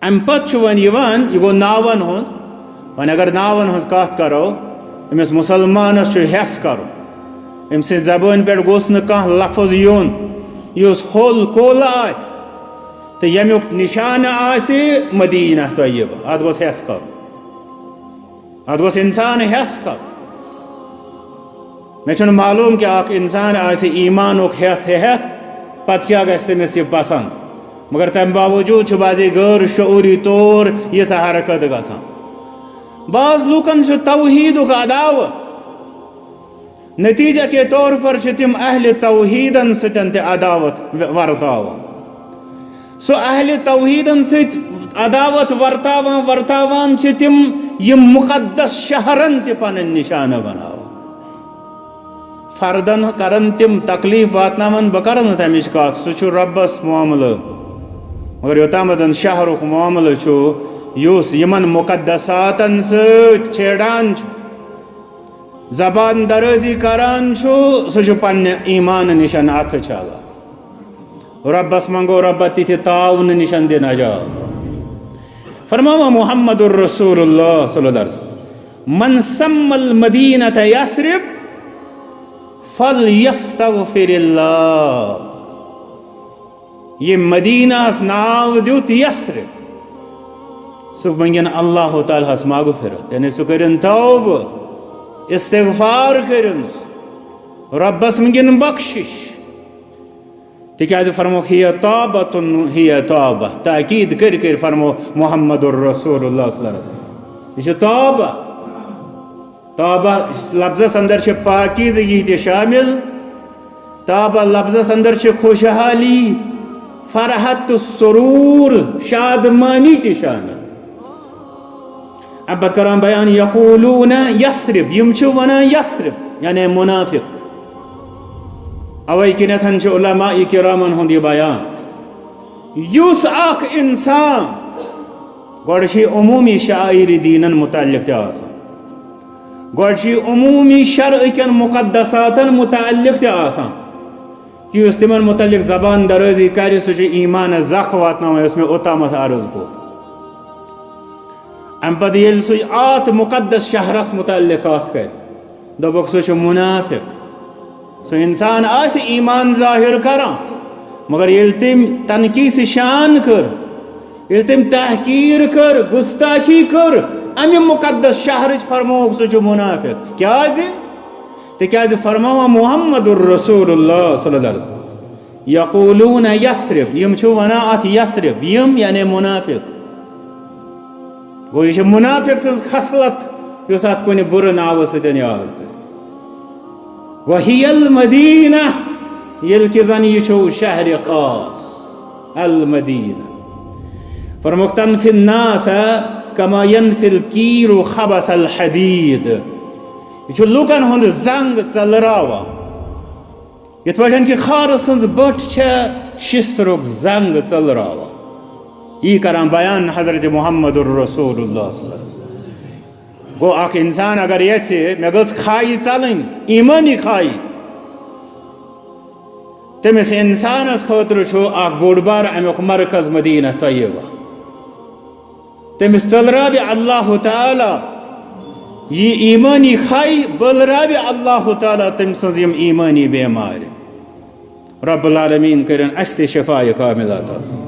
ام پتہ ون یہ گو ناون ہند ون اگر ناون ہز کت کرو امس مسلمانس حس کرو ام سی زبان پہ گوس نہ لفظ یون اس ہول کول آس تو یمیک نشانہ آس مدینہ طیبہ ات گوس حس کرو ات گوس انسان حس کرو مے چھن معلوم کہ اخ انسان آس ایمانک حس ہیت پتہ کیا گژھِ تٔمِس یہ پسند مگر تمہ باوجود بازی غیر شعوری طور یہ حرکت گژھان بعض لوکن توحیدک عداوت نتیجہ کے طور پر تم اہل توحیدن ستن تہ عداوت ورتاوان سو اہل توحیدن ست عداوت ورتاوان تم یم مقدس شہرن تہ پنن نشانہ بناوان فردن کرن تم تکلیف واتناون بہ کرن تمچ کت سہ ربس معاملہ مگر یوتامت شہرک معاملہ یس یمن مقدساتن ست چھیڑان زبان درازی کران سہ پنہ ایمان نشن اتھ چھالان ربس منگو رب تتھ تعاون نشن دے نجات فرماوا محمد الرسول اللہ صلی اللہ علیہ وسلم من سم المدینۃ یثرب فلیستغفر اللہ یہ مدینہ ناو دیت یثرب سہ منگن اللہ تعالیٰ ہس مغفرت یعنی سہ کرن توبہ استغفار کرن ربس منگن بخشش تکیاز فرموک ہی توبہ تاکید کر فرمو محمد الرسول اللہ صلی اللہ علیہ وسلم یہ توبہ توبہ لفظس اندر پاکیزگی تہ شامل توبہ لفظس اندر خوشحالی فرحت سرور شادمانی تہ شامل اب بات کران بیان یقولون یثرب یم ونان یثرب یعنی منافق اوی کنتھن علماء کرامن ہند یہ بیان یس اخ انسان گوڑ عمومی شاعر دینن متعلق تہ آسان گوڑ عمومی شرع کن مقدساتن متعلق تہ آسان کہ اس تمن متعلق زبان درازی کر سہ ایمان زخ واتناوان اس میں اوتامت عرض کو ام پتہ یل سہ آت مقدس شہرس متعلق کت کر دپک سہ منافق سو انسان آس ایمان ظاہر کران مگر یل تم تنقیص شان کر یل تم تحقیر کر گستاخی کر ام مقدس شہر فرموک سہ منافق کیاز تکیاز فرماوا محمد الرسول اللہ صلی اللہ علیہ وسلم یقولون یثرب یم ونان ات یثرب یم یعنی منافق گو یہ منافق سز خصلت اس ات کن بر ناو ستن یاد کر وہی المدینہ یل کہ زن یہ شہر خاص المدینہ فرموک تنفی الناس کما ینفی الکیر خبث الحدید یہ لوکن ہند زنگ ژلراوان یت پٲٹھۍ کہ خار سٕنٛز بٔٹھ چھےٚ شسترُک زنگ ژلراوان یہ کران بیان حضرت محمد الرسول اللہ صلی اللہ علیہ وسلم گو اخ انسان اگر یژھِ مےٚ گٔژھ کھایہِ ژلٕنۍ ایمانی کھایہِ تٔمِس انسانس خٲطرٕ چھُ اکھ بوٚڑ بار امیُک مرکز مدینہ طیبہ تٔمِس ژلراوِ اللہ تعالیٰ یہ ایمانی کھایہِ بلراوِ اللہ تعالیٰ تٔمۍ سٕنٛز یِم ایمانی بیمارِ رب العالمین کرن اسہِ تہِ شفاء کاملہ عطا